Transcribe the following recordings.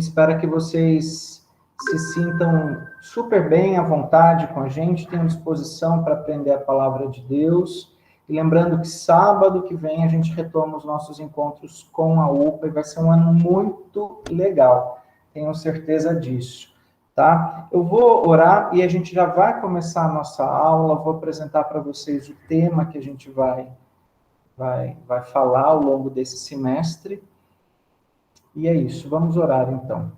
Espero que vocês se sintam super bem à vontade com a gente, tenham disposição para aprender a palavra de Deus. E lembrando que sábado que vem a gente retoma os nossos encontros com a UPA e vai ser um ano muito legal, tenho certeza disso, tá? Eu vou orar e a gente já vai começar a nossa aula, vou apresentar para vocês o tema que a gente vai falar ao longo desse semestre. E é isso, vamos orar então.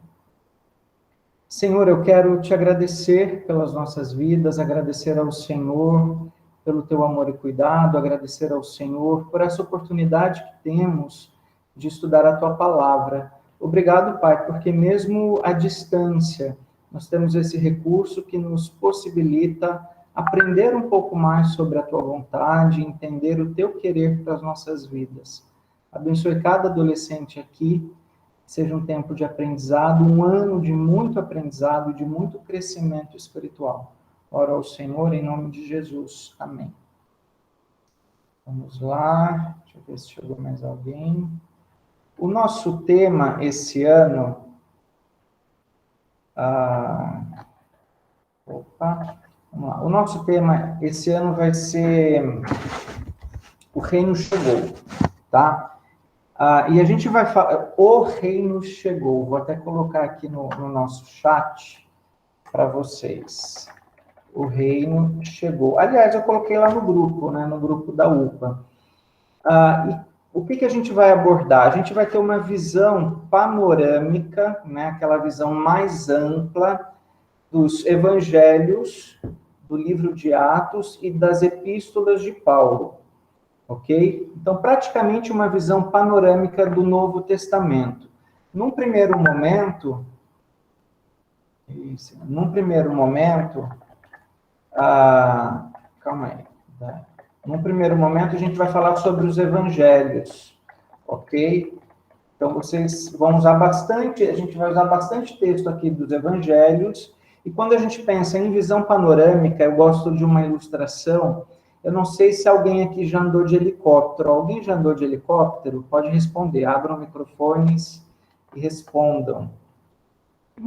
Senhor, eu quero te agradecer pelas nossas vidas, agradecer ao Senhor pelo teu amor e cuidado, agradecer ao Senhor por essa oportunidade que temos de estudar a tua palavra. Obrigado, Pai, porque mesmo à distância, nós temos esse recurso que nos possibilita aprender um pouco mais sobre a tua vontade, entender o teu querer para as nossas vidas. Abençoe cada adolescente aqui, seja um tempo de aprendizado, um ano de muito aprendizado, de muito crescimento espiritual. Oro ao Senhor em nome de Jesus. Amém. Vamos lá, deixa eu ver se chegou mais alguém. O nosso tema esse ano... vamos lá. O nosso tema esse ano vai ser O Reino Chegou, tá? E a gente vai falar, o reino chegou. Vou até colocar aqui no nosso chat para vocês. O reino chegou. Aliás, eu coloquei lá no grupo, né, no grupo da UPA. E o que a gente vai abordar? A gente vai ter uma visão panorâmica, né, aquela visão mais ampla dos evangelhos, do livro de Atos e das epístolas de Paulo. Ok? Então, praticamente uma visão panorâmica do Novo Testamento. Num primeiro momento, calma aí. Num primeiro momento, a gente vai falar sobre os evangelhos, ok? Então, vocês vão usar bastante, a gente vai usar bastante texto aqui dos evangelhos, e quando a gente pensa em visão panorâmica, eu gosto de uma ilustração. Eu não sei se alguém aqui já andou de helicóptero. Alguém já andou de helicóptero? Pode responder. Abram microfones e respondam.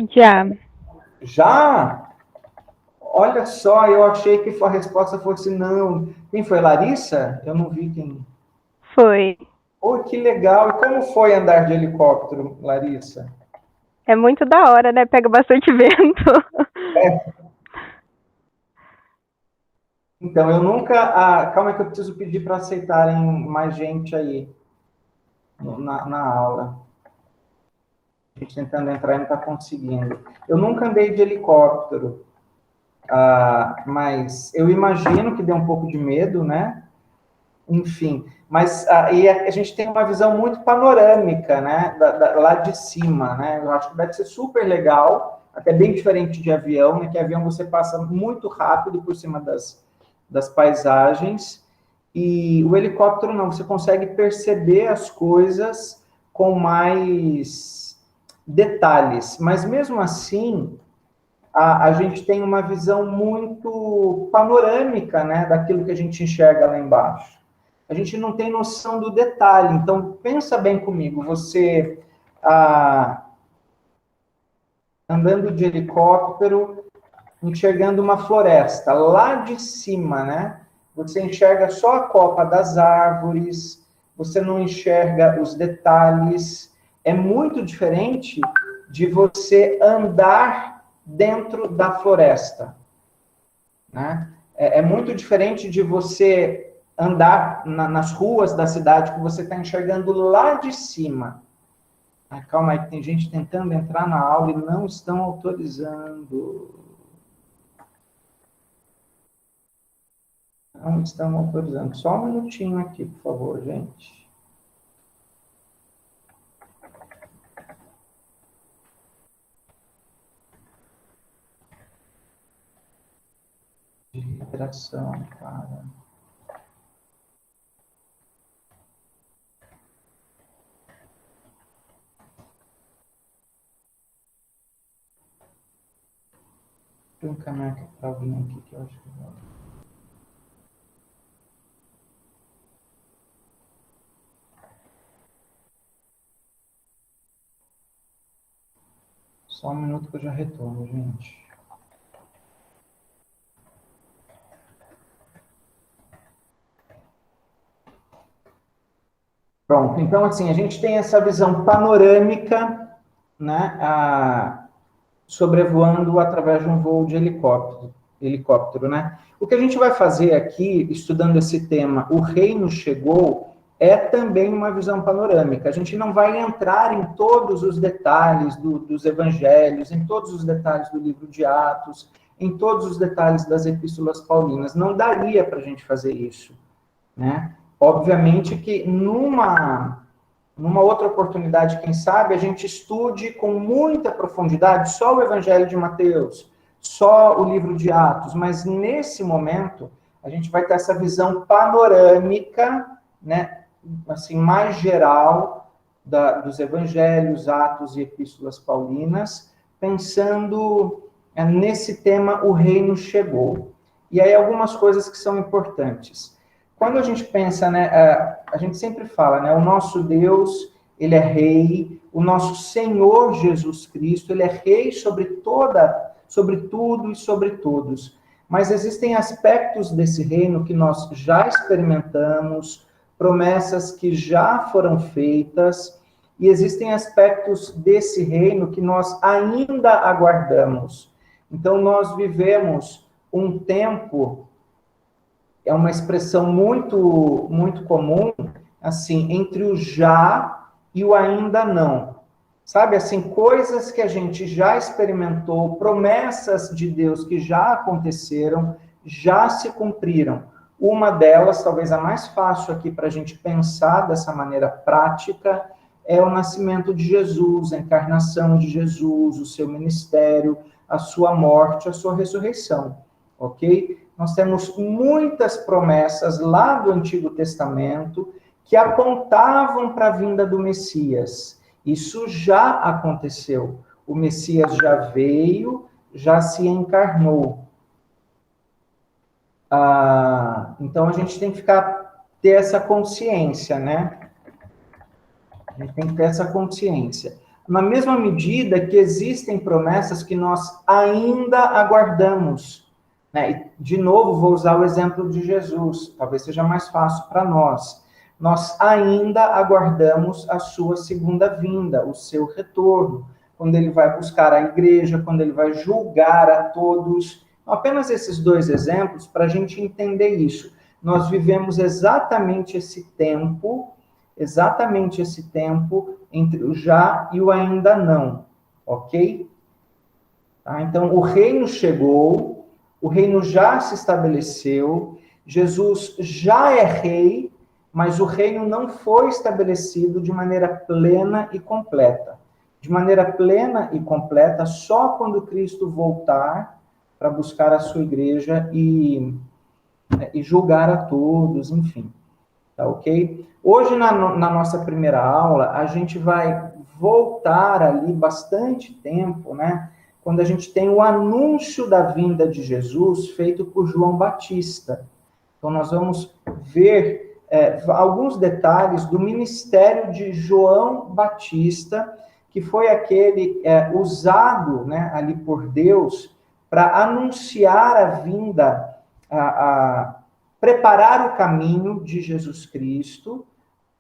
Já. Já? Olha só, eu achei que a resposta fosse não. Quem foi, Larissa? Eu não vi quem. Foi. Oh, que legal. E como foi andar de helicóptero, Larissa? É muito da hora, né? Pega bastante vento. Então, eu nunca... calma que eu preciso pedir para aceitarem mais gente aí na aula. A gente tentando entrar e não está conseguindo. Eu nunca andei de helicóptero, mas eu imagino que dê um pouco de medo, né? Enfim, mas e a gente tem uma visão muito panorâmica, né? Lá de cima, né? Eu acho que deve ser super legal, até bem diferente de avião, né? Que avião você passa muito rápido por cima das paisagens, e o helicóptero não, você consegue perceber as coisas com mais detalhes, mas mesmo assim, a gente tem uma visão muito panorâmica, né, daquilo que a gente enxerga lá embaixo. A gente não tem noção do detalhe, então pensa bem comigo, você andando de helicóptero, enxergando uma floresta lá de cima, né? Você enxerga só a copa das árvores, você não enxerga os detalhes. É muito diferente de você andar dentro da floresta, né? É muito diferente de você andar nas ruas da cidade que você está enxergando lá de cima. Calma aí, tem gente tentando entrar na aula e não estão autorizando. Não estão autorizando. Só um minutinho aqui, por favor, gente. De vibração, cara. Tem um caminhão aqui para alguém aqui que eu acho que vai. Só um minuto que eu já retorno, gente. Pronto, então assim, a gente tem essa visão panorâmica, né, sobrevoando através de um voo de helicóptero, né? O que a gente vai fazer aqui, estudando esse tema, o reino chegou, é também uma visão panorâmica. A gente não vai entrar em todos os detalhes dos evangelhos, em todos os detalhes do livro de Atos, em todos os detalhes das epístolas paulinas. Não daria para a gente fazer isso, né? Obviamente que numa outra oportunidade, quem sabe, a gente estude com muita profundidade só o Evangelho de Mateus, só o livro de Atos, mas nesse momento a gente vai ter essa visão panorâmica, né, assim, mais geral dos Evangelhos, Atos e Epístolas Paulinas, pensando nesse tema, o reino chegou. E aí algumas coisas que são importantes. Quando a gente pensa, né, a gente sempre fala, né, o nosso Deus, ele é rei, o nosso Senhor Jesus Cristo, ele é rei sobre tudo e sobre todos. Mas existem aspectos desse reino que nós já experimentamos, promessas que já foram feitas, e existem aspectos desse reino que nós ainda aguardamos. Então, nós vivemos um tempo, é uma expressão muito, muito comum, assim, entre o já e o ainda não. Sabe, assim, coisas que a gente já experimentou, promessas de Deus que já aconteceram, já se cumpriram. Uma delas, talvez a mais fácil aqui para a gente pensar dessa maneira prática, é o nascimento de Jesus, a encarnação de Jesus, o seu ministério, a sua morte, a sua ressurreição, ok? Nós temos muitas promessas lá do Antigo Testamento que apontavam para a vinda do Messias. Isso já aconteceu. O Messias já veio, já se encarnou. Então a gente tem que ter essa consciência, né? A gente tem que ter essa consciência. Na mesma medida que existem promessas que nós ainda aguardamos, né? E, de novo, vou usar o exemplo de Jesus, talvez seja mais fácil para nós. Nós ainda aguardamos a sua segunda vinda, o seu retorno, quando ele vai buscar a igreja, quando ele vai julgar a todos. Apenas esses dois exemplos para a gente entender isso. Nós vivemos exatamente esse tempo entre o já e o ainda não, ok? Tá? Então, o reino chegou, o reino já se estabeleceu, Jesus já é rei, mas o reino não foi estabelecido de maneira plena e completa. De maneira plena e completa, só quando Cristo voltar para buscar a sua igreja e julgar a todos, enfim. Tá ok? Hoje, na nossa primeira aula, a gente vai voltar ali bastante tempo, né? Quando a gente tem o anúncio da vinda de Jesus feito por João Batista. Então, nós vamos ver alguns detalhes do ministério de João Batista, que foi aquele usado, né, ali por Deus para anunciar a vinda, preparar o caminho de Jesus Cristo,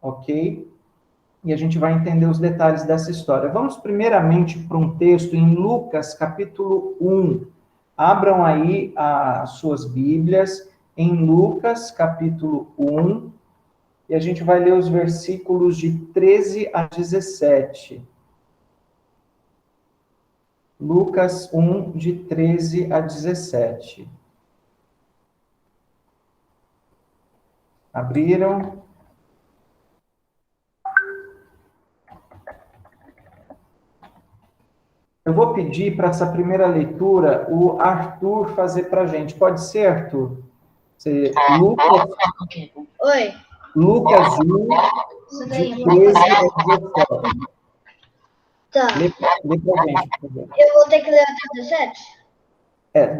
ok? E a gente vai entender os detalhes dessa história. Vamos primeiramente para um texto em Lucas, capítulo 1. Abram aí as suas Bíblias em Lucas, capítulo 1, e a gente vai ler os versículos de 13 a 17. Lucas 1, de 13 a 17. Abriram? Eu vou pedir para essa primeira leitura o Arthur fazer para a gente. Pode ser, Arthur? Oi. Lucas 1, de 13 a 17. Tá. Lê para a gente, por favor. Eu vou ter que ler até 17?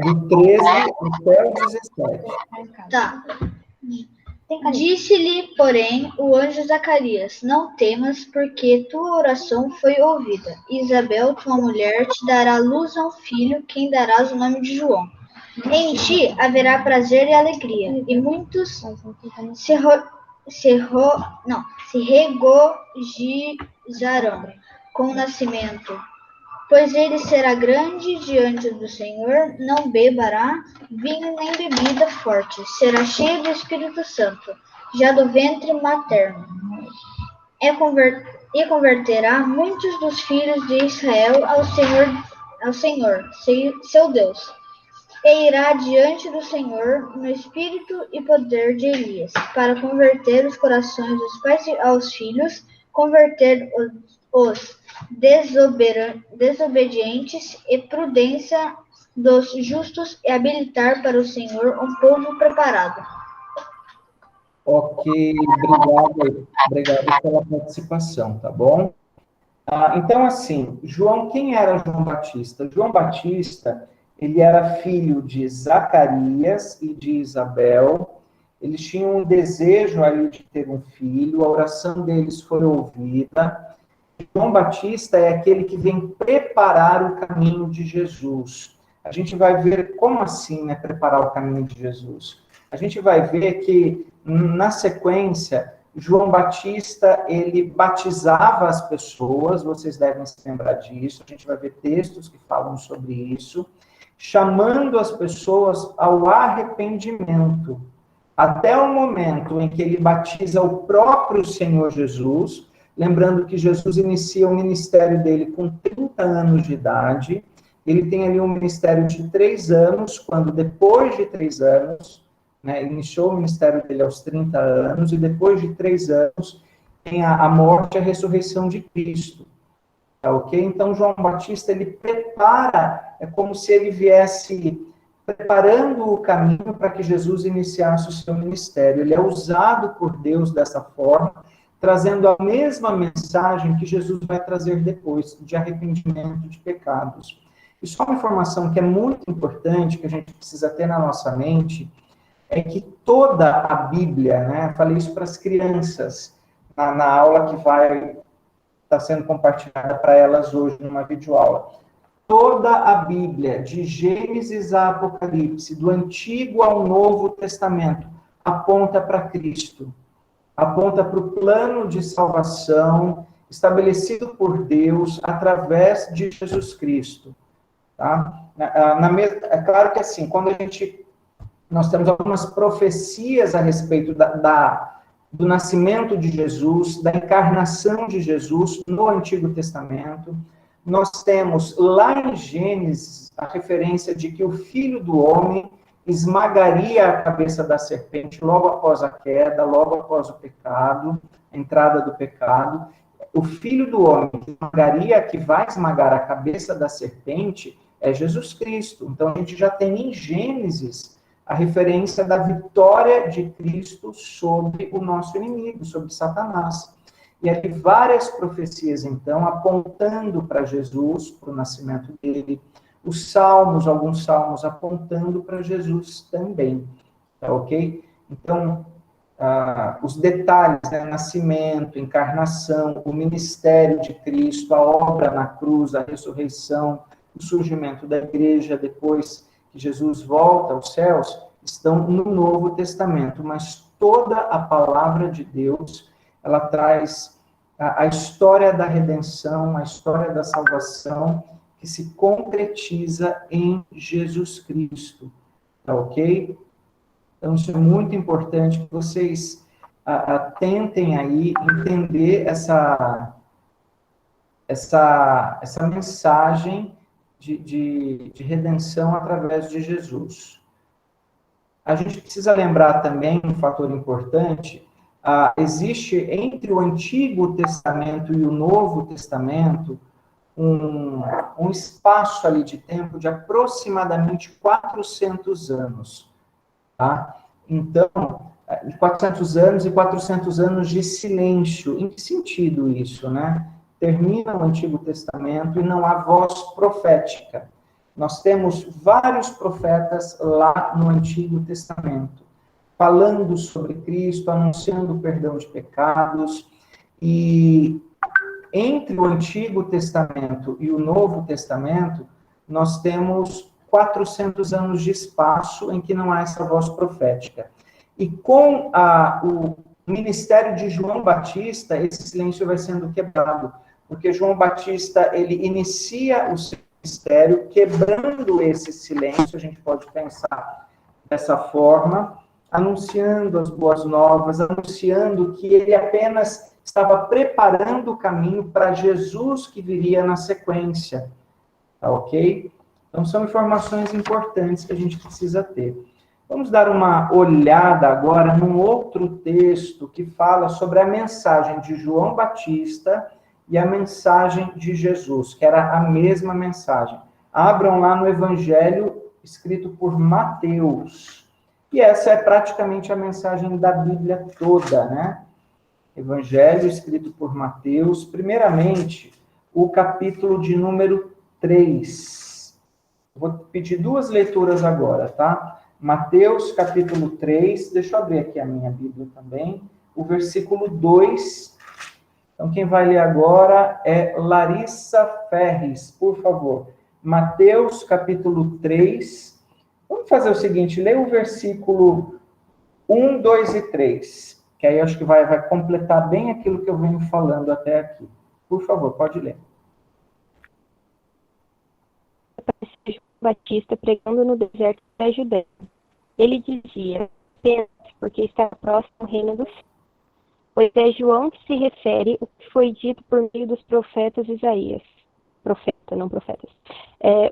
Do 13 até o 17. Tá. Disse-lhe, porém, o anjo Zacarias: Não temas, porque tua oração foi ouvida. Isabel, tua mulher, te dará à luz a um filho, quem darás o nome de João. Em ti haverá prazer e alegria, e muitos se regozijarão com o nascimento, pois ele será grande diante do Senhor, não beberá vinho nem bebida forte, será cheio do Espírito Santo, já do ventre materno, e converterá muitos dos filhos de Israel ao Senhor, seu Deus. E irá diante do Senhor no espírito e poder de Elias, para converter os corações dos pais aos filhos, converter os desobedientes e prudência dos justos, e habilitar para o Senhor um povo preparado. Ok, obrigado pela participação, tá bom? Então, assim, quem era João Batista? João Batista, ele era filho de Zacarias e de Isabel. Eles tinham um desejo ali de ter um filho, a oração deles foi ouvida. João Batista é aquele que vem preparar o caminho de Jesus. A gente vai ver como assim, né, preparar o caminho de Jesus. A gente vai ver que, na sequência, João Batista, ele batizava as pessoas, vocês devem se lembrar disso, a gente vai ver textos que falam sobre isso, chamando as pessoas ao arrependimento, até o momento em que ele batiza o próprio Senhor Jesus, lembrando que Jesus inicia o ministério dele com 30 anos de idade, ele tem ali um ministério de 3 anos, quando depois de 3 anos, né, iniciou o ministério dele aos 30 anos, e depois de 3 anos, tem a morte e a ressurreição de Cristo. Tá ok? Então, João Batista, ele prepara, é como se ele viesse preparando o caminho para que Jesus iniciasse o seu ministério. Ele é usado por Deus dessa forma, trazendo a mesma mensagem que Jesus vai trazer depois, de arrependimento de pecados. E só uma informação que é muito importante, que a gente precisa ter na nossa mente, é que toda a Bíblia, né, falei isso para as crianças, na aula que vai estar sendo compartilhada para elas hoje, numa videoaula. Toda a Bíblia, de Gênesis a Apocalipse, do Antigo ao Novo Testamento, aponta para Cristo, aponta para o plano de salvação estabelecido por Deus através de Jesus Cristo. Tá? É claro que assim, quando nós temos algumas profecias a respeito do nascimento de Jesus, da encarnação de Jesus no Antigo Testamento. Nós temos lá em Gênesis a referência de que o Filho do Homem esmagaria a cabeça da serpente logo após a queda, logo após o pecado, a entrada do pecado. O Filho do Homem que vai esmagar a cabeça da serpente é Jesus Cristo. Então a gente já tem em Gênesis a referência da vitória de Cristo sobre o nosso inimigo, sobre Satanás. E ali várias profecias, então, apontando para Jesus, para o nascimento dele. Os salmos, alguns salmos apontando para Jesus também. Tá ok? Então, os detalhes, né? Nascimento, encarnação, o ministério de Cristo, a obra na cruz, a ressurreição, o surgimento da igreja depois que Jesus volta aos céus, estão no Novo Testamento, mas toda a palavra de Deus, ela traz a história da redenção, a história da salvação, que se concretiza em Jesus Cristo, tá ok? Então, isso é muito importante que vocês tentem aí entender essa mensagem de redenção através de Jesus. A gente precisa lembrar também um fator importante, existe entre o Antigo Testamento e o Novo Testamento um espaço ali de tempo de aproximadamente 400 anos. Tá? Então, 400 anos e 400 anos de silêncio. Em que sentido isso, né? Termina o Antigo Testamento e não há voz profética. Nós temos vários profetas lá no Antigo Testamento. falando sobre Cristo, anunciando o perdão de pecados. E entre o Antigo Testamento e o Novo Testamento, nós temos 400 anos de espaço em que não há essa voz profética. E com o ministério de João Batista, esse silêncio vai sendo quebrado, porque João Batista, ele inicia o seu ministério quebrando esse silêncio, a gente pode pensar dessa forma, anunciando as boas novas, anunciando que ele apenas estava preparando o caminho para Jesus que viria na sequência, tá ok? Então são informações importantes que a gente precisa ter. Vamos dar uma olhada agora num outro texto que fala sobre a mensagem de João Batista e a mensagem de Jesus, que era a mesma mensagem. Abram lá no Evangelho escrito por Mateus. E essa é praticamente a mensagem da Bíblia toda, né? Evangelho escrito por Mateus, primeiramente, o capítulo de número 3. Vou pedir duas leituras agora, tá? Mateus, capítulo 3, deixa eu abrir aqui a minha Bíblia também, o versículo 2. Então, quem vai ler agora é Larissa Ferres, por favor. Mateus, capítulo 3. Vamos fazer o seguinte, lê o versículo 1, 2 e 3, que aí eu acho que vai completar bem aquilo que eu venho falando até aqui. Por favor, pode ler. João Batista pregando no deserto da Judéia. Ele dizia: pense, porque está próximo o reino dos céus. Pois é João que se refere o que foi dito por meio dos profetas Isaías. Profeta, não profetas.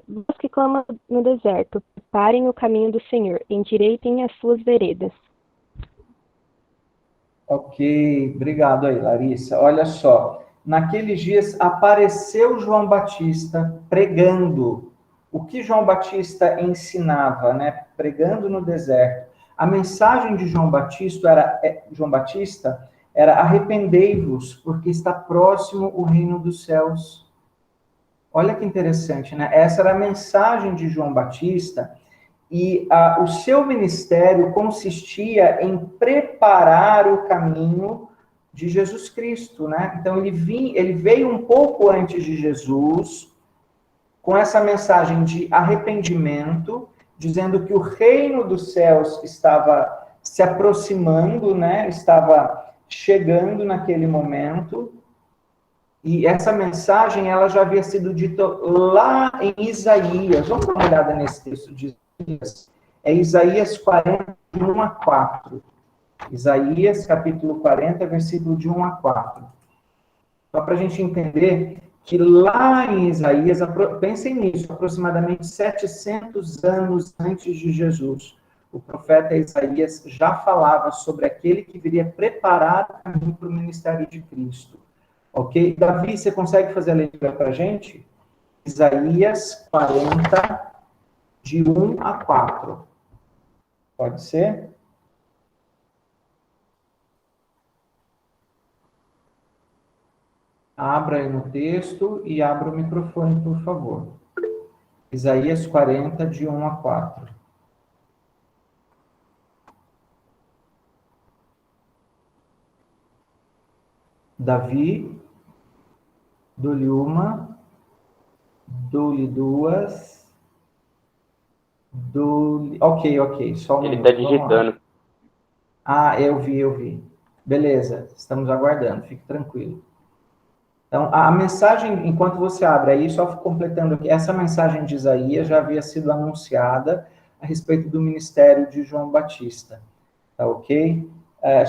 Voz que clama no deserto: preparem o caminho do Senhor, endireitem as suas veredas. Ok, obrigado aí, Larissa. Olha só, naqueles dias apareceu João Batista pregando. O que João Batista ensinava, né? Pregando no deserto. A mensagem de João Batista era arrependei-vos, porque está próximo o reino dos céus. Olha que interessante, né? Essa era a mensagem de João Batista. E o seu ministério consistia em preparar o caminho de Jesus Cristo, né? Então ele veio um pouco antes de Jesus, com essa mensagem de arrependimento, dizendo que o reino dos céus estava se aproximando, né? Estava chegando naquele momento. E essa mensagem ela já havia sido dita lá em Isaías. Vamos dar uma olhada nesse texto de Isaías. É Isaías 40, de 1 a 4. Isaías, capítulo 40, versículo de 1 a 4. Só para a gente entender que lá em Isaías, pensem nisso, aproximadamente 700 anos antes de Jesus, o profeta Isaías já falava sobre aquele que viria preparar o caminho para o ministério de Cristo. Ok? Davi, você consegue fazer a leitura para a gente? Isaías 40, de 1 a 4. Pode ser? Abra aí no texto e abra o microfone, por favor. Isaías 40, de 1 a 4. Davi, dou-lhe uma, dou-lhe duas, dou-lhe... Ok, só um Ele minuto. está digitando. Eu vi. Beleza, estamos aguardando, fique tranquilo. Então, a mensagem, enquanto você abre aí, só completando aqui, essa mensagem de Isaías já havia sido anunciada a respeito do ministério de João Batista, tá ok?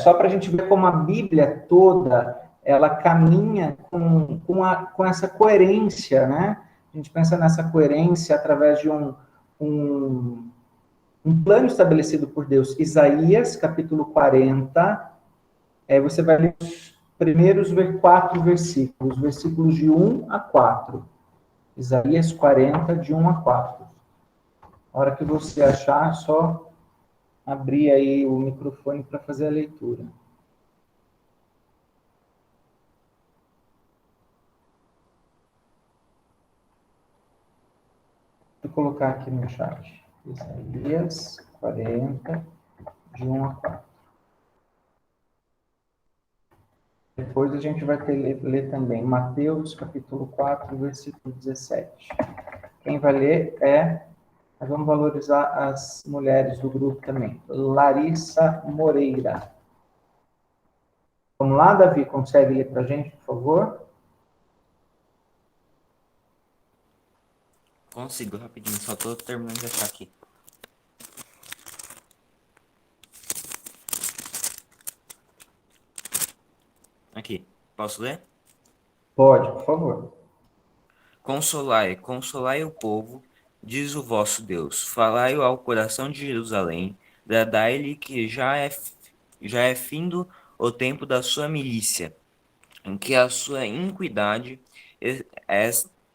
Só para a gente ver como a Bíblia toda, ela caminha com essa coerência, né? A gente pensa nessa coerência através de um plano estabelecido por Deus. Isaías, capítulo 40, você vai ler os primeiros 4 versículos, versículos de 1 a 4. Isaías 40, de 1 a 4. A hora que você achar, é só abrir aí o microfone para fazer a leitura. Vou colocar aqui no chat. Isaías 40, de 1 a 4. Depois a gente vai ler também Mateus, capítulo 4, versículo 17. Quem vai ler vamos valorizar as mulheres do grupo também. Larissa Moreira. Vamos lá, Davi, consegue ler para a gente, por favor? Consigo, rapidinho, só tô terminando de achar aqui. Aqui, posso ler? Pode, por favor. Consolai, consolai o povo, diz o vosso Deus. Falai ao coração de Jerusalém, bradai-lhe que já é findo o tempo da sua milícia, em que a sua iniquidade é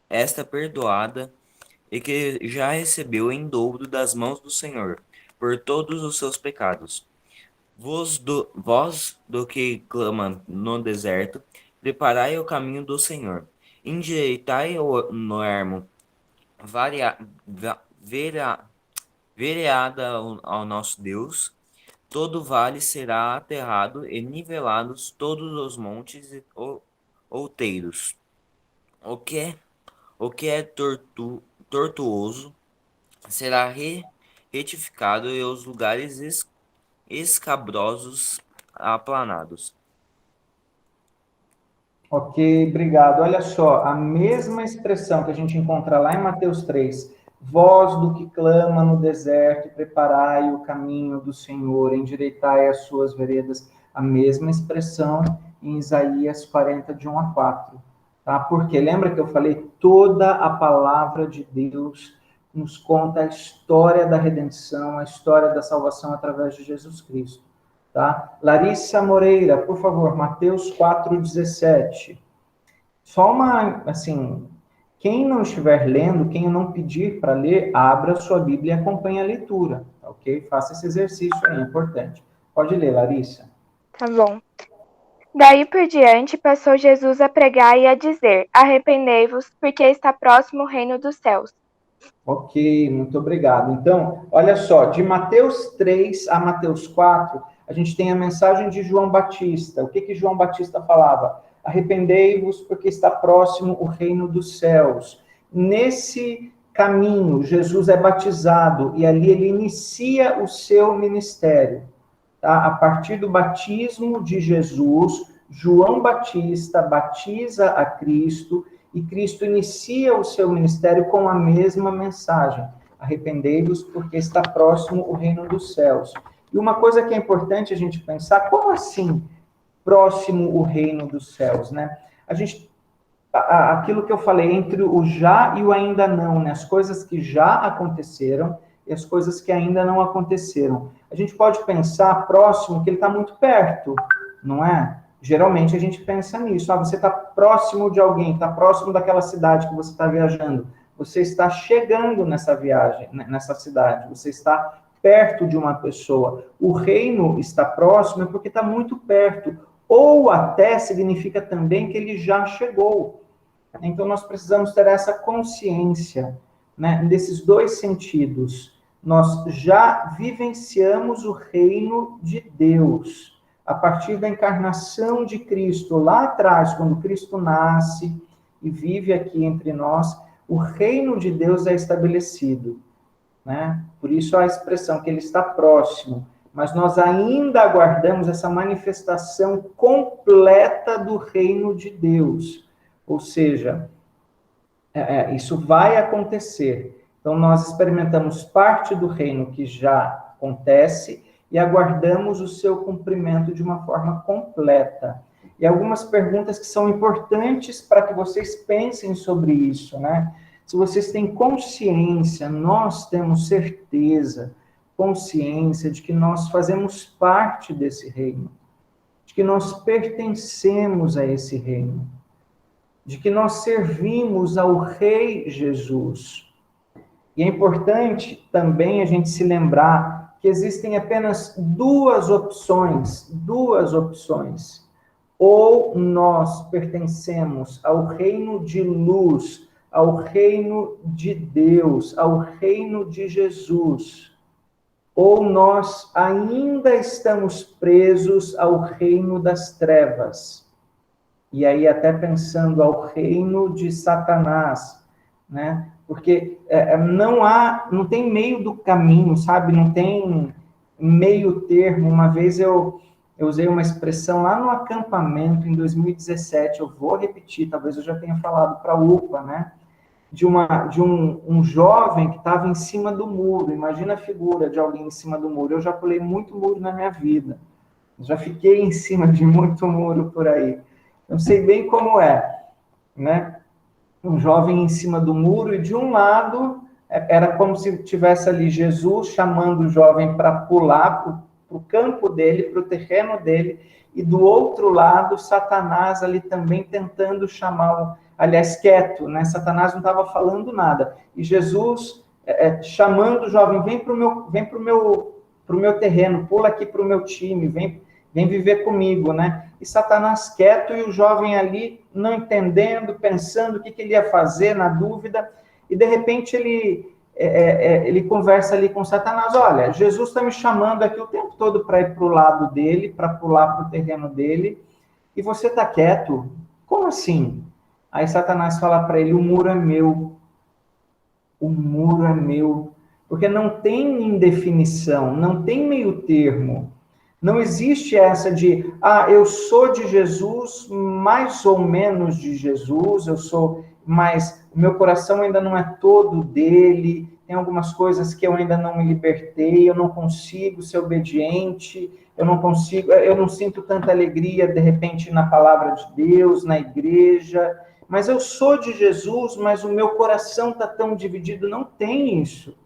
esta perdoada, e que já recebeu em dobro das mãos do Senhor, por todos os seus pecados. Vós do que clama no deserto, preparai o caminho do Senhor, no ermo, varia, va- vera- vereada ao nosso Deus. Todo vale será aterrado e nivelados todos os montes e outeiros. O que é, o que é tortuoso será retificado e os lugares escabrosos aplanados. Ok, obrigado. Olha só, a mesma expressão que a gente encontra lá em Mateus 3, voz do que clama no deserto, preparai o caminho do Senhor, endireitai as suas veredas, a mesma expressão em Isaías 40, de 1 a 4. Tá? Porque lembra que eu falei, toda a palavra de Deus nos conta a história da redenção, a história da salvação através de Jesus Cristo. Tá? Larissa Moreira, por favor, Mateus 4,17. Só assim, quem não estiver lendo, quem não pedir para ler, abra sua Bíblia e acompanhe a leitura, tá, ok? Faça esse exercício aí, é importante. Pode ler, Larissa. Tá bom. Daí por diante passou Jesus a pregar e a dizer: Arrependei-vos, porque está próximo o reino dos céus. Ok, muito obrigado. Então, olha só, de Mateus 3 a Mateus 4, a gente tem a mensagem de João Batista. O que João Batista falava? Arrependei-vos, porque está próximo o reino dos céus. Nesse caminho, Jesus é batizado e ali ele inicia o seu ministério. Tá? A partir do batismo de Jesus, João Batista batiza a Cristo e Cristo inicia o seu ministério com a mesma mensagem: arrependei-vos, porque está próximo o reino dos céus. E uma coisa que é importante a gente pensar, como assim próximo o reino dos céus, né? Aquilo que eu falei entre o já e o ainda não, né? As coisas que já aconteceram e as coisas que ainda não aconteceram. A gente pode pensar próximo que ele está muito perto, não é? Geralmente a gente pensa nisso. Você está próximo de alguém, está próximo daquela cidade que você está viajando. Você está chegando nessa viagem, nessa cidade. Você está perto de uma pessoa. O reino está próximo porque está muito perto. Ou até significa também que ele já chegou. Então nós precisamos ter essa consciência, né, desses dois sentidos. Nós já vivenciamos o reino de Deus a partir da encarnação de Cristo, lá atrás, quando Cristo nasce e vive aqui entre nós, o reino de Deus é estabelecido, né? Por isso a expressão que ele está próximo, mas nós ainda aguardamos essa manifestação completa do reino de Deus, ou seja, isso vai acontecer. Então nós experimentamos parte do reino que já acontece e aguardamos o seu cumprimento de uma forma completa. E algumas perguntas que são importantes para que vocês pensem sobre isso, né? Se vocês têm consciência, nós temos certeza, consciência de que nós fazemos parte desse reino, de que nós pertencemos a esse reino, de que nós servimos ao Rei Jesus. E é importante também a gente se lembrar que existem apenas duas opções. Ou nós pertencemos ao reino de luz, ao reino de Deus, ao reino de Jesus. ou nós ainda estamos presos ao reino das trevas? E aí até pensando ao reino de Satanás, né? Porque não tem meio do caminho, sabe? Não tem meio termo. Uma vez eu usei uma expressão lá no acampamento em 2017, eu vou repetir, talvez eu já tenha falado para a UPA, né? De um jovem que estava em cima do muro. Imagina a figura de alguém em cima do muro. Eu já pulei muito muro na minha vida. Já fiquei em cima de muito muro por aí. Eu sei bem como é, né? Um jovem em cima do muro e de um lado era como se tivesse ali Jesus chamando o jovem para pular para o campo dele, para o terreno dele, e do outro lado Satanás ali também tentando chamá-lo, aliás, quieto, né? Satanás não estava falando nada. E Jesus chamando o jovem, vem pro meu terreno, pula aqui para o meu time, vem viver comigo, né? E Satanás quieto e o jovem ali não entendendo, pensando o que ele ia fazer, na dúvida, e de repente ele conversa ali com Satanás: olha, Jesus está me chamando aqui o tempo todo para ir para o lado dele, para pular para o terreno dele, e você está quieto? Como assim? Aí Satanás fala para ele: o muro é meu, o muro é meu, porque não tem indefinição, não tem meio termo. Não existe essa de, eu sou de Jesus, mais ou menos de Jesus, eu sou, mas meu coração ainda não é todo dele, tem algumas coisas que eu ainda não me libertei, eu não consigo ser obediente, eu não sinto tanta alegria, de repente, na palavra de Deus, na igreja, mas eu sou de Jesus, mas o meu coração está tão dividido. Não tem isso.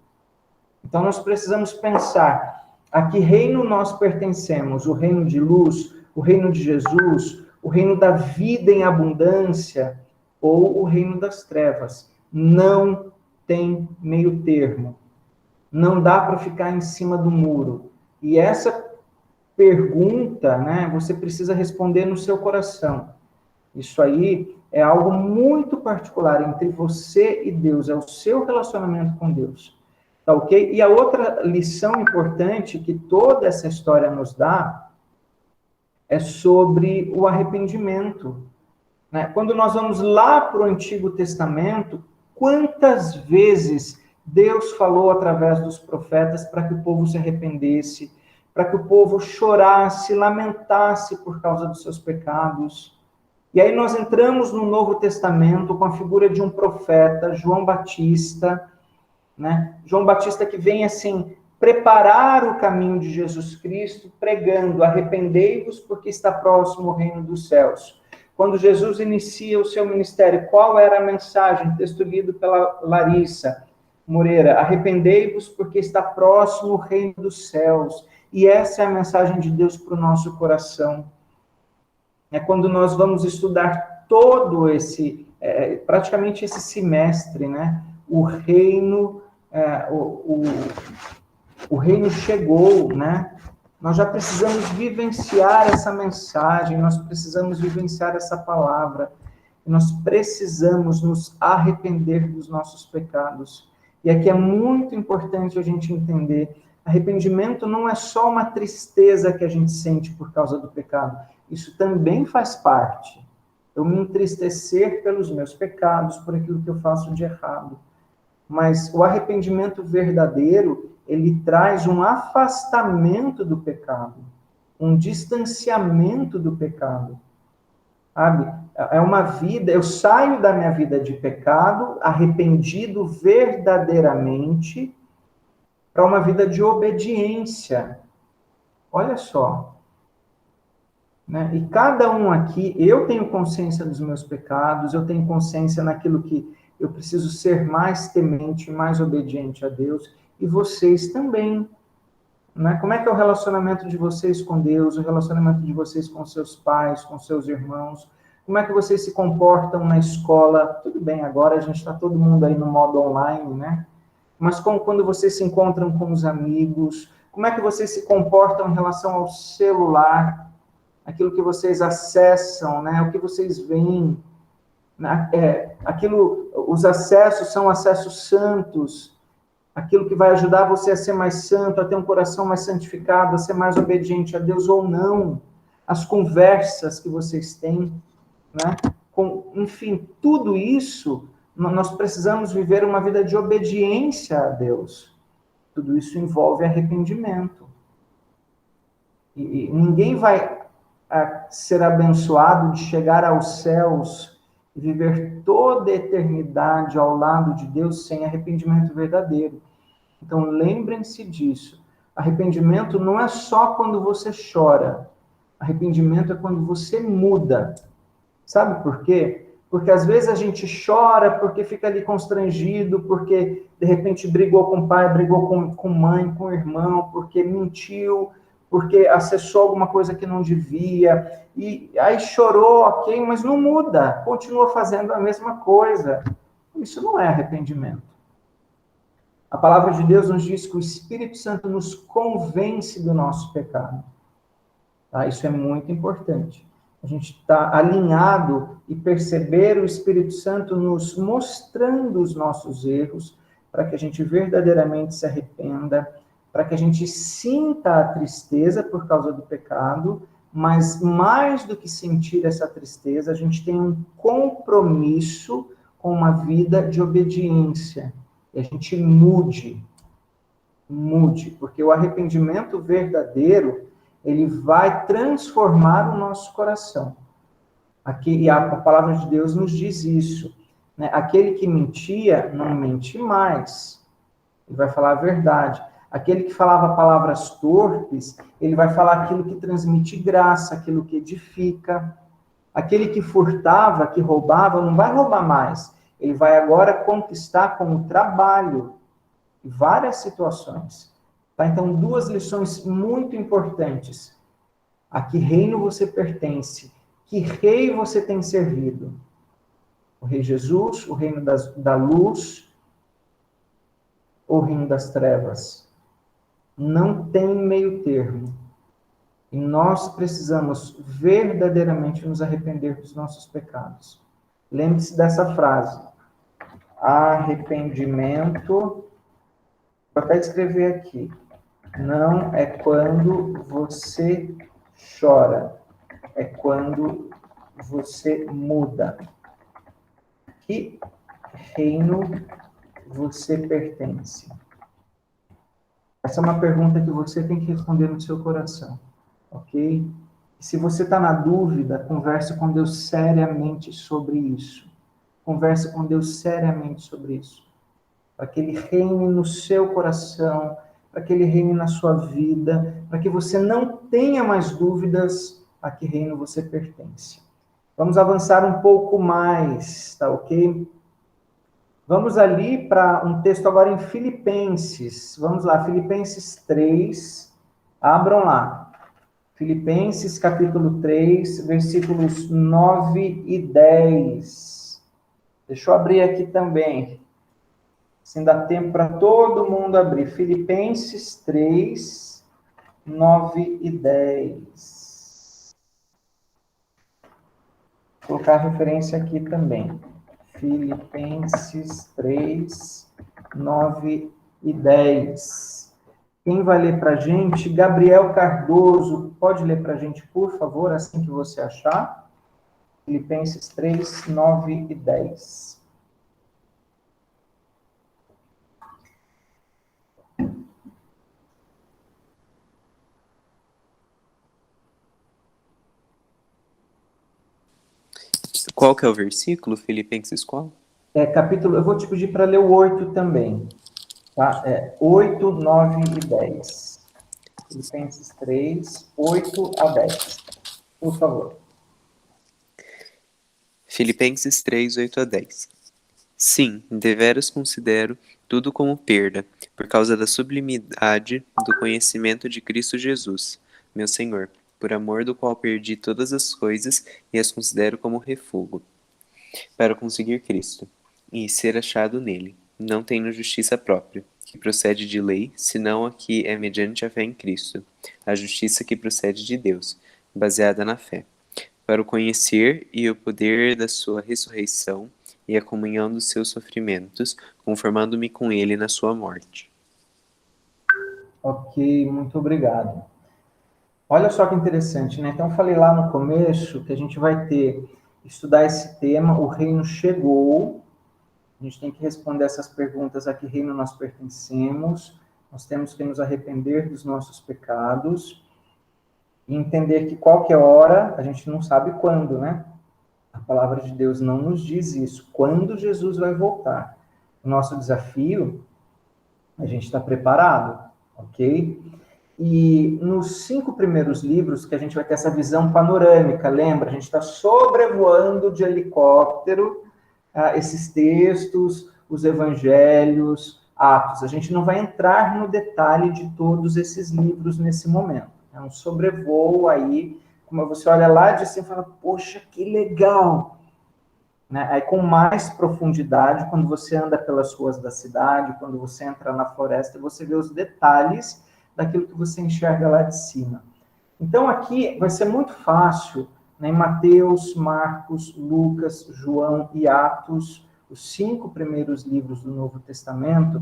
Então nós precisamos pensar: a que reino nós pertencemos? O reino de luz, o reino de Jesus, o reino da vida em abundância, ou o reino das trevas? Não tem meio termo. Não dá para ficar em cima do muro. E essa pergunta, né, você precisa responder no seu coração. Isso aí é algo muito particular entre você e Deus, é o seu relacionamento com Deus. Tá ok? E a outra lição importante que toda essa história nos dá é sobre o arrependimento, né? Quando nós vamos lá para o Antigo Testamento, quantas vezes Deus falou através dos profetas para que o povo se arrependesse, para que o povo chorasse, lamentasse por causa dos seus pecados. E aí nós entramos no Novo Testamento com a figura de um profeta, João Batista, né? João Batista que vem assim preparar o caminho de Jesus Cristo, pregando: arrependei-vos porque está próximo o reino dos céus. Quando Jesus inicia o seu ministério, qual era a mensagem? Texto lido pela Larissa Moreira: arrependei-vos porque está próximo o reino dos céus. E essa é a mensagem de Deus para o nosso coração. É quando nós vamos estudar todo praticamente esse semestre, né? O reino, o reino chegou, né? Nós já precisamos vivenciar essa mensagem, nós precisamos vivenciar essa palavra, nós precisamos nos arrepender dos nossos pecados. E aqui é muito importante a gente entender: arrependimento não é só uma tristeza que a gente sente por causa do pecado, isso também faz parte. Eu me entristecer pelos meus pecados, por aquilo que eu faço de errado. Mas o arrependimento verdadeiro, ele traz um afastamento do pecado, um distanciamento do pecado. Sabe? É uma vida, eu saio da minha vida de pecado, arrependido verdadeiramente, para uma vida de obediência. Olha só. Né? E cada um aqui, eu tenho consciência dos meus pecados, eu tenho consciência naquilo que eu preciso ser mais temente, mais obediente a Deus, e vocês também. Né? Como é que é o relacionamento de vocês com Deus, o relacionamento de vocês com seus pais, com seus irmãos? Como é que vocês se comportam na escola? Tudo bem, agora a gente está todo mundo aí no modo online, né? Mas quando vocês se encontram com os amigos, como é que vocês se comportam em relação ao celular, aquilo que vocês acessam, né? O que vocês veem, né? Os acessos são acessos santos. aquilo que vai ajudar você a ser mais santo, a ter um coração mais santificado, a ser mais obediente a Deus ou não, as conversas que vocês têm, né? Enfim, tudo isso, nós precisamos viver uma vida de obediência a Deus. Tudo isso envolve arrependimento. E ninguém vai ser abençoado de chegar aos céus e viver toda a eternidade ao lado de Deus sem arrependimento verdadeiro. Então, lembrem-se disso. Arrependimento não é só quando você chora. Arrependimento é quando você muda. Sabe por quê? Porque às vezes a gente chora porque fica ali constrangido, porque de repente brigou com o pai, brigou com mãe, com o irmão, porque mentiu, porque acessou alguma coisa que não devia, e aí chorou, ok, mas não muda, continua fazendo a mesma coisa. Isso não é arrependimento. A palavra de Deus nos diz que o Espírito Santo nos convence do nosso pecado. Tá? Isso é muito importante. A gente está alinhado e perceber o Espírito Santo nos mostrando os nossos erros, para que a gente verdadeiramente se arrependa, para que a gente sinta a tristeza por causa do pecado, mas mais do que sentir essa tristeza, a gente tem um compromisso com uma vida de obediência. E a gente mude, porque o arrependimento verdadeiro, ele vai transformar o nosso coração. Aqui, e a palavra de Deus nos diz isso, né? Aquele que mentia, não mente mais. Ele vai falar a verdade. Aquele que falava palavras torpes, ele vai falar aquilo que transmite graça, aquilo que edifica. Aquele que furtava, que roubava, não vai roubar mais. Ele vai agora conquistar com o trabalho. Várias situações. Tá? Então, duas lições muito importantes. A que reino você pertence? Que rei você tem servido? O rei Jesus, o reino da luz, ou o reino das trevas? Não tem meio termo. E nós precisamos verdadeiramente nos arrepender dos nossos pecados. Lembre-se dessa frase. Arrependimento, vou até escrever aqui. Não é quando você chora, é quando você muda. Que reino você pertence? Essa é uma pergunta que você tem que responder no seu coração, ok? E se você está na dúvida, converse com Deus seriamente sobre isso. Converse com Deus seriamente sobre isso. Para que Ele reine no seu coração, para que Ele reine na sua vida, para que você não tenha mais dúvidas a que reino você pertence. Vamos avançar um pouco mais, tá ok? Vamos ali para um texto agora em Filipenses. Vamos lá, Filipenses 3. Abram lá. Filipenses capítulo 3, versículos 9 e 10. Deixa eu abrir aqui também. Assim dá tempo para todo mundo abrir. Filipenses 3, 9 e 10. Vou colocar a referência aqui também. Filipenses 3, 9 e 10. Quem vai ler para a gente? Gabriel Cardoso. Pode ler para a gente, por favor, assim que você achar. Filipenses 3, 9 e 10. Qual que é o versículo? Filipenses qual? Capítulo, eu vou te pedir para ler o 8 também. Tá? 8, 9 e 10. Filipenses 3, 8 a 10. Por favor. Filipenses 3, 8 a 10. Sim, deveras considero tudo como perda, por causa da sublimidade do conhecimento de Cristo Jesus, meu Senhor, por amor do qual perdi todas as coisas e as considero como refúgio, para conseguir Cristo, e ser achado nele. Não tenho justiça própria, que procede de lei, senão a que é mediante a fé em Cristo, a justiça que procede de Deus, baseada na fé, para o conhecer e o poder da sua ressurreição e a comunhão dos seus sofrimentos, conformando-me com ele na sua morte. Ok, muito obrigado. Olha só que interessante, né? Então, eu falei lá no começo que a gente vai estudar esse tema, o reino chegou. A gente tem que responder essas perguntas: a que reino nós pertencemos? Nós temos que nos arrepender dos nossos pecados e entender que qualquer hora, a gente não sabe quando, né? A palavra de Deus não nos diz isso, quando Jesus vai voltar. O nosso desafio, a gente está preparado, ok? E nos 5 primeiros livros, que a gente vai ter essa visão panorâmica, lembra? A gente está sobrevoando de helicóptero esses textos, os evangelhos, Atos. A gente não vai entrar no detalhe de todos esses livros nesse momento. É um sobrevoo aí, como você olha lá de cima e fala, poxa, que legal! Né? Aí com mais profundidade, quando você anda pelas ruas da cidade, quando você entra na floresta, você vê os detalhes daquilo que você enxerga lá de cima. Então aqui vai ser muito fácil, né, em Mateus, Marcos, Lucas, João e Atos, os 5 primeiros livros do Novo Testamento,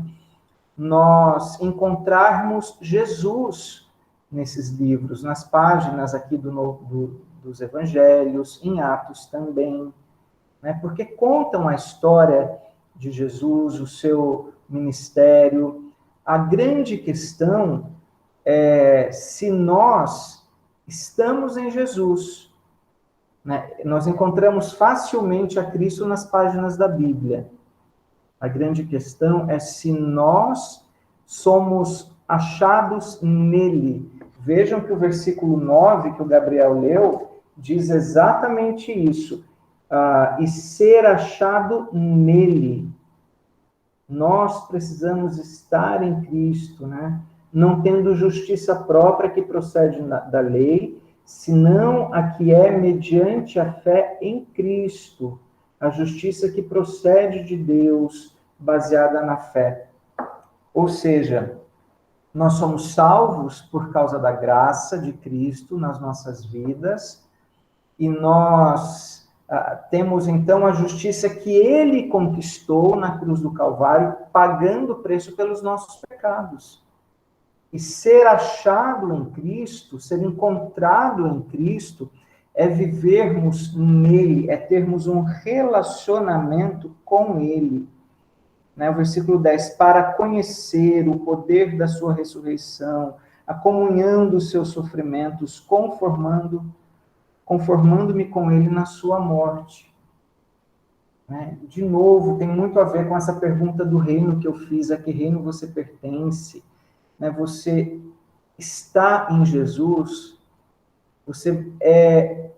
nós encontrarmos Jesus nesses livros, nas páginas aqui dos evangelhos, em Atos também, né, porque contam a história de Jesus, o seu ministério. A grande questão é se nós estamos em Jesus, né? Nós encontramos facilmente a Cristo nas páginas da Bíblia. A grande questão é se nós somos achados nele. Vejam que o versículo 9 que o Gabriel leu diz exatamente isso. E ser achado nele. Nós precisamos estar em Cristo, né? Não tendo justiça própria que procede da lei, senão a que é mediante a fé em Cristo, a justiça que procede de Deus, baseada na fé. Ou seja, nós somos salvos por causa da graça de Cristo nas nossas vidas, e nós temos então a justiça que ele conquistou na cruz do Calvário, pagando o preço pelos nossos pecados. E ser achado em Cristo, ser encontrado em Cristo, é vivermos nele, é termos um relacionamento com ele. Né? O versículo 10, para conhecer o poder da sua ressurreição, a comunhão dos seus sofrimentos, conformando-me com ele na sua morte. Né? De novo, tem muito a ver com essa pergunta do reino que eu fiz, a que reino você pertence? Né? Você está em Jesus, você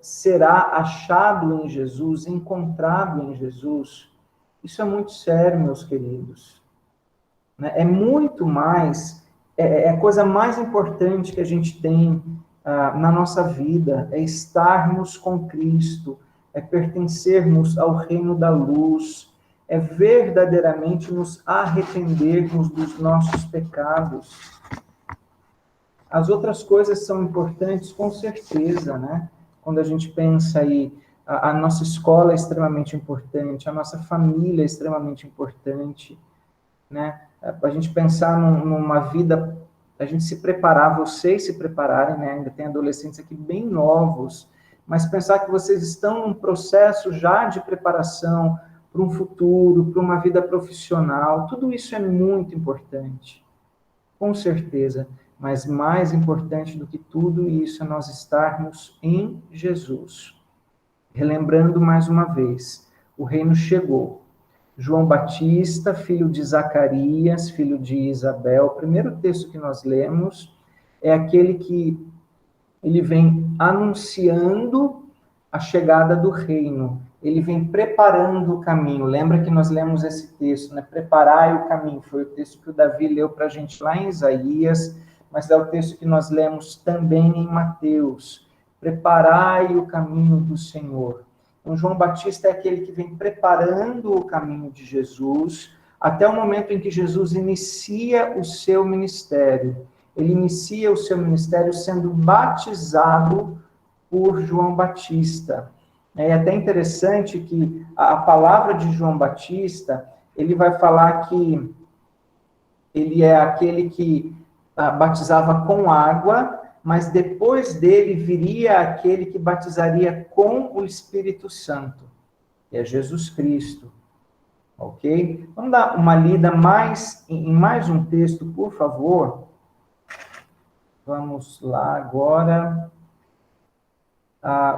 será achado em Jesus, encontrado em Jesus. Isso é muito sério, meus queridos. Né? É muito mais, é a coisa mais importante que a gente tem na nossa vida, é estarmos com Cristo, é pertencermos ao reino da luz, é verdadeiramente nos arrependermos dos nossos pecados. As outras coisas são importantes, com certeza, né? Quando a gente pensa aí, a nossa escola é extremamente importante, a nossa família é extremamente importante, né? A gente pensar numa vida, a gente se preparar, vocês se prepararem, né? Ainda tem adolescentes aqui bem novos, mas pensar que vocês estão num processo já de preparação para um futuro, para uma vida profissional, tudo isso é muito importante, com certeza, mas mais importante do que tudo isso é nós estarmos em Jesus. Relembrando mais uma vez, o reino chegou. João Batista, filho de Zacarias, filho de Isabel, o primeiro texto que nós lemos é aquele que ele vem anunciando a chegada do reino. Ele vem preparando o caminho. Lembra que nós lemos esse texto, né? Preparai o caminho. Foi o texto que o Davi leu para a gente lá em Isaías, mas é o texto que nós lemos também em Mateus. Preparai o caminho do Senhor. Então, João Batista é aquele que vem preparando o caminho de Jesus, até o momento em que Jesus inicia o seu ministério. Ele inicia o seu ministério sendo batizado por João Batista. É até interessante que a palavra de João Batista, ele vai falar que ele é aquele que batizava com água, mas depois dele viria aquele que batizaria com o Espírito Santo, que é Jesus Cristo. Ok? Vamos dar uma lida em mais um texto, por favor. Vamos lá agora.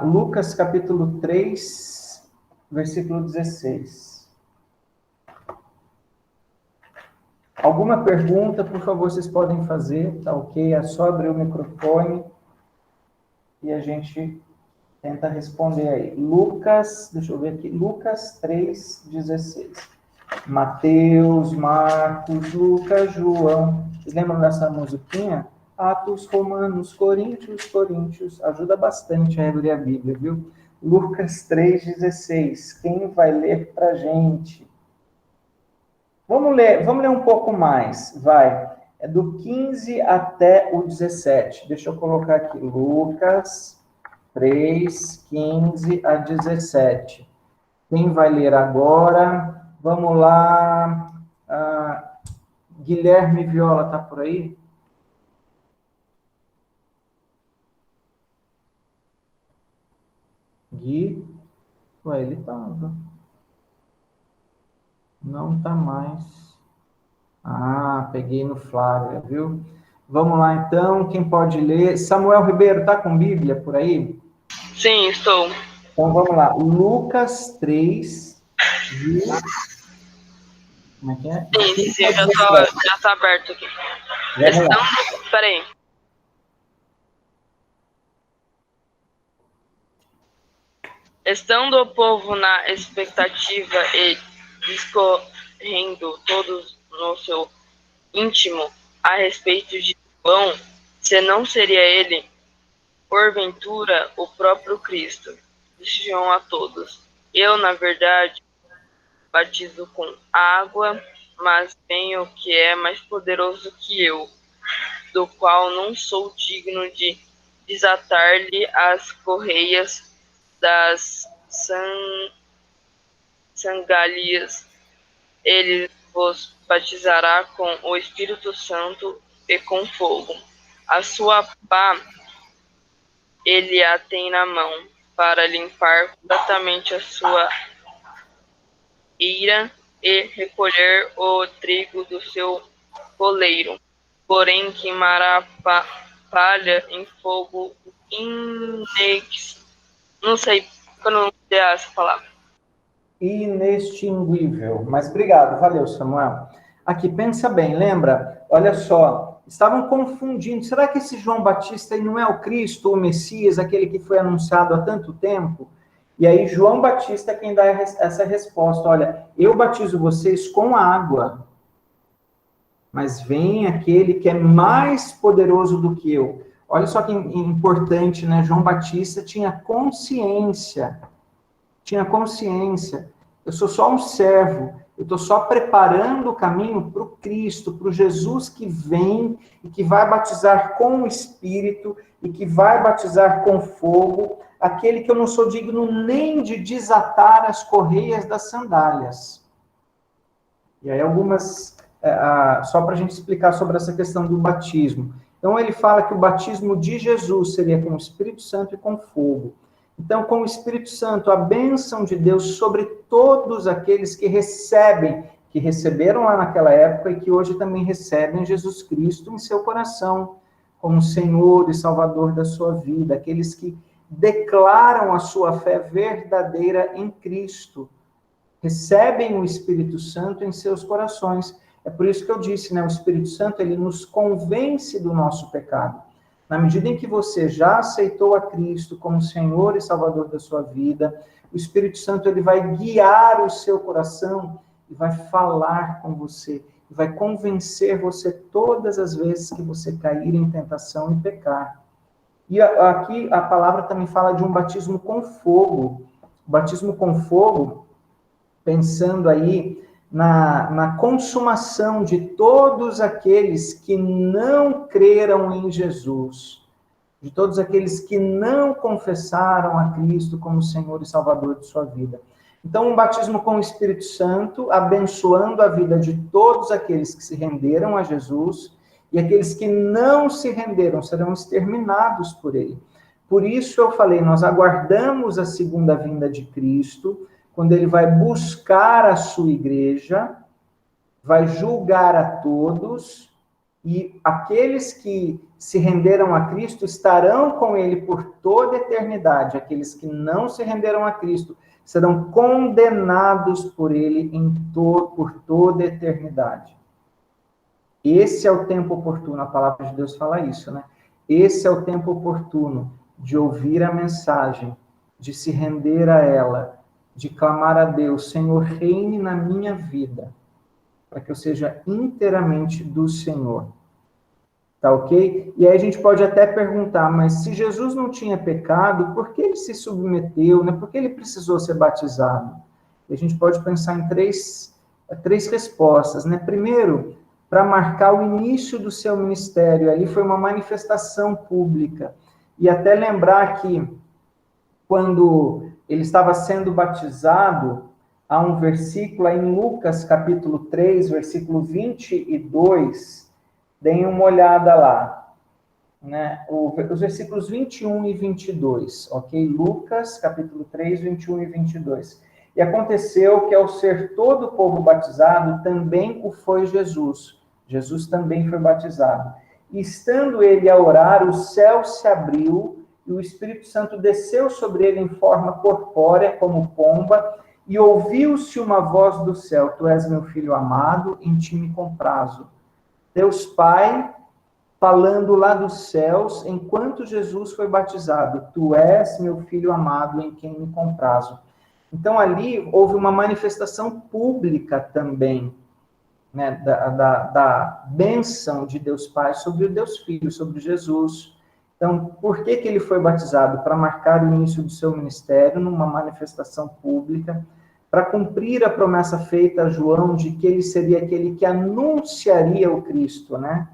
Lucas capítulo 3, versículo 16. Alguma pergunta, por favor, vocês podem fazer, tá ok? É só abrir o microfone e a gente tenta responder aí. Lucas, deixa eu ver aqui, Lucas 3, 16. Mateus, Marcos, Lucas, João. Vocês lembram dessa musiquinha? Atos, Romanos, Coríntios. Ajuda bastante a abrir a Bíblia, viu? Lucas 3, 16. Quem vai ler pra gente? Vamos ler um pouco mais, vai. É do 15 até o 17. Deixa eu colocar aqui. Lucas 3, 15 a 17. Quem vai ler agora? Vamos lá. Guilherme Viola, tá por aí? Gui? Ué, ele tava. Não tá mais. Peguei no Flávia, viu? Vamos lá, então. Quem pode ler? Samuel Ribeiro, tá com Bíblia por aí? Sim, estou. Então, vamos lá. Lucas 3, como é que é? Sim, já tá aberto aqui. Peraí. Estando o povo na expectativa e discorrendo todos no seu íntimo a respeito de João, se não seria ele, porventura, o próprio Cristo, disse João a todos: eu, na verdade, batizo com água, mas vem o que é mais poderoso que eu, do qual não sou digno de desatar-lhe as correias das sandálias. Ele vos batizará com o Espírito Santo e com fogo. A sua pá ele a tem na mão, para limpar completamente a sua eira e recolher o trigo do seu coleiro. Porém, queimará palha em fogo não sei pronunciar essa palavra. Inextinguível. Mas obrigado, valeu, Samuel. Aqui, pensa bem, lembra? Olha só, estavam confundindo. Será que esse João Batista ele não é o Cristo, o Messias, aquele que foi anunciado há tanto tempo? E aí, João Batista é quem dá essa resposta. Olha, eu batizo vocês com água, mas vem aquele que é mais poderoso do que eu. Olha só que importante, né? João Batista tinha consciência. Eu sou só um servo. Eu estou só preparando o caminho para o Cristo, para o Jesus que vem e que vai batizar com o Espírito e que vai batizar com fogo, aquele que eu não sou digno nem de desatar as correias das sandálias. E aí algumas, só para a gente explicar sobre essa questão do batismo. Então ele fala que o batismo de Jesus seria com o Espírito Santo e com fogo. Então, com o Espírito Santo, a bênção de Deus sobre todos aqueles que receberam lá naquela época e que hoje também recebem Jesus Cristo em seu coração, como Senhor e Salvador da sua vida, aqueles que declaram a sua fé verdadeira em Cristo, recebem o Espírito Santo em seus corações. É por isso que eu disse, né, o Espírito Santo, ele nos convence do nosso pecado. Na medida em que você já aceitou a Cristo como Senhor e Salvador da sua vida, o Espírito Santo ele vai guiar o seu coração e vai falar com você, e vai convencer você todas as vezes que você cair em tentação e pecar. E aqui a palavra também fala de um batismo com fogo. O batismo com fogo, pensando aí na consumação de todos aqueles que não creram em Jesus. de todos aqueles que não confessaram a Cristo como Senhor e Salvador de sua vida. Então, um batismo com o Espírito Santo, abençoando a vida de todos aqueles que se renderam a Jesus, e aqueles que não se renderam serão exterminados por ele. Por isso eu falei, nós aguardamos a segunda vinda de Cristo, quando ele vai buscar a sua igreja, vai julgar a todos, e aqueles que se renderam a Cristo estarão com ele por toda a eternidade. Aqueles que não se renderam a Cristo serão condenados por ele por toda a eternidade. Esse é o tempo oportuno, a palavra de Deus fala isso, né? Esse é o tempo oportuno de ouvir a mensagem, de se render a ela, de clamar a Deus, Senhor, reine na minha vida, para que eu seja inteiramente do Senhor. Tá ok? E aí a gente pode até perguntar, mas se Jesus não tinha pecado, por que ele se submeteu, né? Por que ele precisou ser batizado? E a gente pode pensar em três respostas, né? Primeiro, para marcar o início do seu ministério, ali foi uma manifestação pública. E até lembrar que, quando ele estava sendo batizado, há um versículo aí em Lucas, capítulo 3, versículo 22, deem uma olhada lá, né? Os versículos 21 e 22, ok? Lucas, capítulo 3, 21 e 22. E aconteceu que, ao ser todo o povo batizado, também o foi Jesus. Jesus também foi batizado. E estando ele a orar, o céu se abriu, e o Espírito Santo desceu sobre ele em forma corpórea, como pomba, e ouviu-se uma voz do céu: Tu és meu filho amado, em ti me comprazo. Deus Pai, falando lá dos céus, enquanto Jesus foi batizado: Tu és meu filho amado, em quem me comprazo. Então, ali houve uma manifestação pública também, né, da bênção de Deus Pai sobre o Deus Filho, sobre Jesus. Então, por que ele foi batizado? Para marcar o início do seu ministério, numa manifestação pública, para cumprir a promessa feita a João de que ele seria aquele que anunciaria o Cristo, né?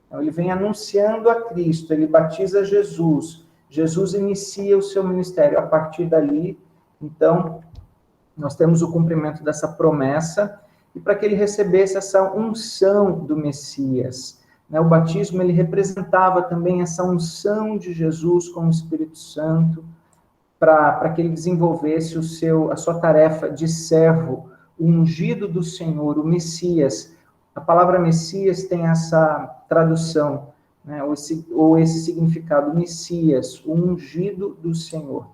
Então, ele vem anunciando a Cristo, ele batiza Jesus, Jesus inicia o seu ministério. A partir dali, então, nós temos o cumprimento dessa promessa, e para que ele recebesse essa unção do Messias, né? O batismo, ele representava também essa unção de Jesus com o Espírito Santo, para que ele desenvolvesse a sua tarefa de servo, o ungido do Senhor, o Messias. A palavra Messias tem essa tradução, né, ou esse significado, Messias, o ungido do Senhor.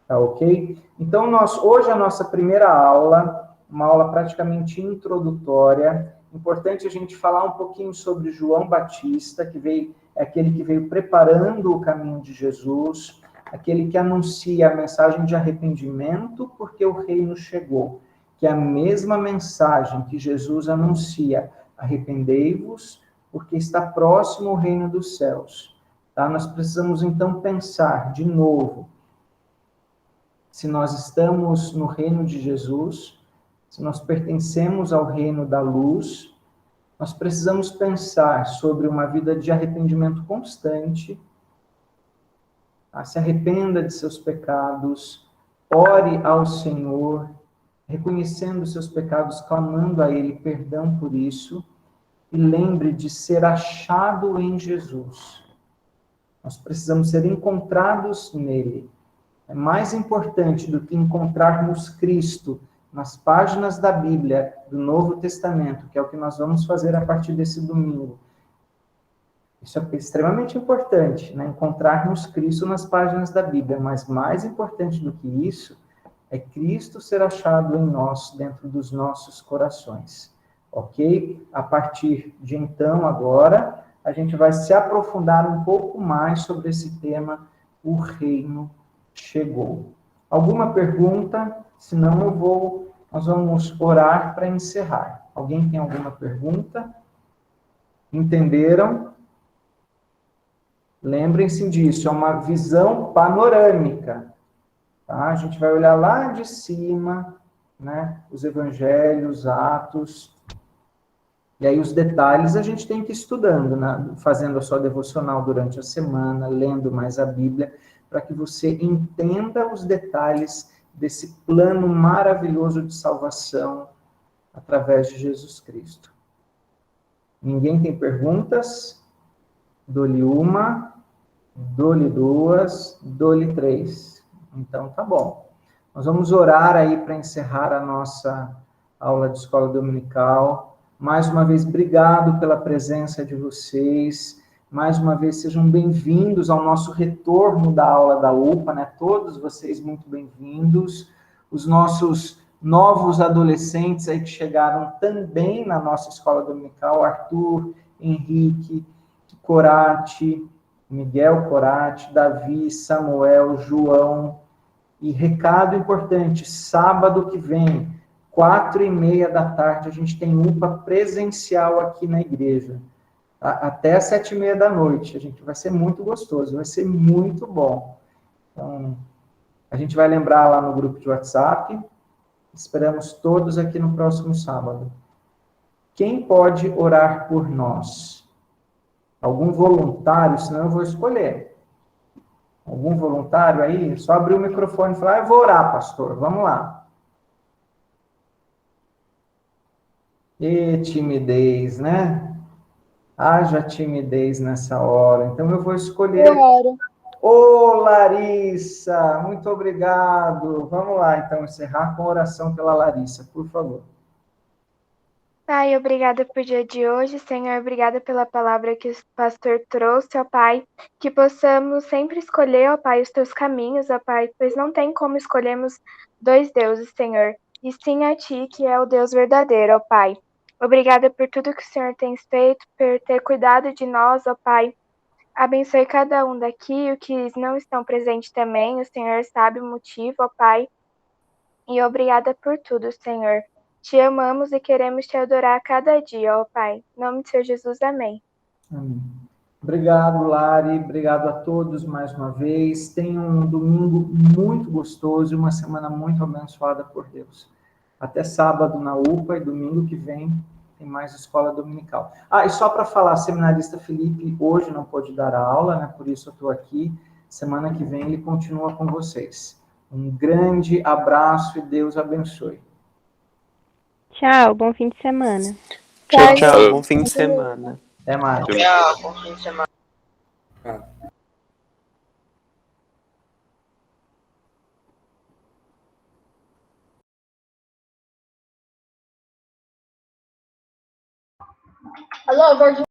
Tá ok? Então, hoje a nossa primeira aula, uma aula praticamente introdutória. Importante a gente falar um pouquinho sobre João Batista, é aquele que veio preparando o caminho de Jesus, aquele que anuncia a mensagem de arrependimento, porque o reino chegou, que é a mesma mensagem que Jesus anuncia: arrependei-vos, porque está próximo o reino dos céus. Tá? Nós precisamos, então, pensar de novo se nós estamos no reino de Jesus, se nós pertencemos ao reino da luz. Nós precisamos pensar sobre uma vida de arrependimento constante. Se arrependa de seus pecados, ore ao Senhor, reconhecendo seus pecados, clamando a Ele perdão por isso, e lembre de ser achado em Jesus. Nós precisamos ser encontrados nele. É mais importante do que encontrarmos Cristo nas páginas da Bíblia, do Novo Testamento, que é o que nós vamos fazer a partir desse domingo. Isso é extremamente importante, né? Encontrarmos Cristo nas páginas da Bíblia, mas mais importante do que isso é Cristo ser achado em nós, dentro dos nossos corações, ok? A partir de então, agora, a gente vai se aprofundar um pouco mais sobre esse tema, o reino chegou. Alguma pergunta? Senão nós vamos orar para encerrar. Alguém tem alguma pergunta? Entenderam? Lembrem-se disso, é uma visão panorâmica. Tá? A gente vai olhar lá de cima, né, os evangelhos, Atos, E aí os detalhes a gente tem que ir estudando, né? Fazendo a sua devocional durante a semana, lendo mais a Bíblia, para que você entenda os detalhes desse plano maravilhoso de salvação através de Jesus Cristo. Ninguém tem perguntas? Dou-lhe uma, dou-lhe duas, dou-lhe três. Então tá bom. Nós vamos orar aí para encerrar a nossa aula de escola dominical. Mais uma vez, obrigado pela presença de vocês. Mais uma vez, sejam bem-vindos ao nosso retorno da aula da UPA, né? Todos vocês muito bem-vindos. Os nossos novos adolescentes aí que chegaram também na nossa escola dominical, Arthur, Henrique, Corati, Miguel Corati, Davi, Samuel, João. E recado importante, sábado que vem, 4h30 da tarde, a gente tem UPA presencial aqui na igreja. Até 7h30 da noite. A gente vai ser muito gostoso, vai ser muito bom. Então, a gente vai lembrar lá no grupo de WhatsApp. Esperamos todos aqui no próximo sábado. Quem pode orar por nós? Algum voluntário? Senão eu vou escolher. Algum voluntário aí? Só abrir o microfone e falar, eu vou orar, pastor. Vamos lá. E timidez, né? Haja timidez nessa hora. Então eu vou escolher. Claro. Ô, Larissa, muito obrigado. Vamos lá, então, encerrar com a oração pela Larissa, por favor. Pai, obrigada por dia de hoje, Senhor, obrigada pela palavra que o pastor trouxe, ó Pai, que possamos sempre escolher, ó Pai, os teus caminhos, ó Pai, pois não tem como escolhermos dois deuses, Senhor, e sim a Ti, que é o Deus verdadeiro, ó Pai. Obrigada por tudo que o Senhor tem feito, por ter cuidado de nós, ó Pai. Abençoe cada um daqui, os que não estão presentes também, o Senhor sabe o motivo, ó Pai. E obrigada por tudo, Senhor. Te amamos e queremos te adorar a cada dia, ó Pai. Em nome de Senhor Jesus, amém. Amém. Obrigado, Lari. Obrigado a todos mais uma vez. Tenham um domingo muito gostoso e uma semana muito abençoada por Deus. Até sábado na UPA e domingo que vem tem mais escola dominical. E só para falar, seminarista Felipe hoje não pôde dar a aula, né? Por isso eu estou aqui. Semana que vem ele continua com vocês. Um grande abraço e Deus abençoe. Tchau, bom fim de semana. Tchau, tchau. Bom fim de semana. Até mais. Tchau, bom fim de semana. Alô,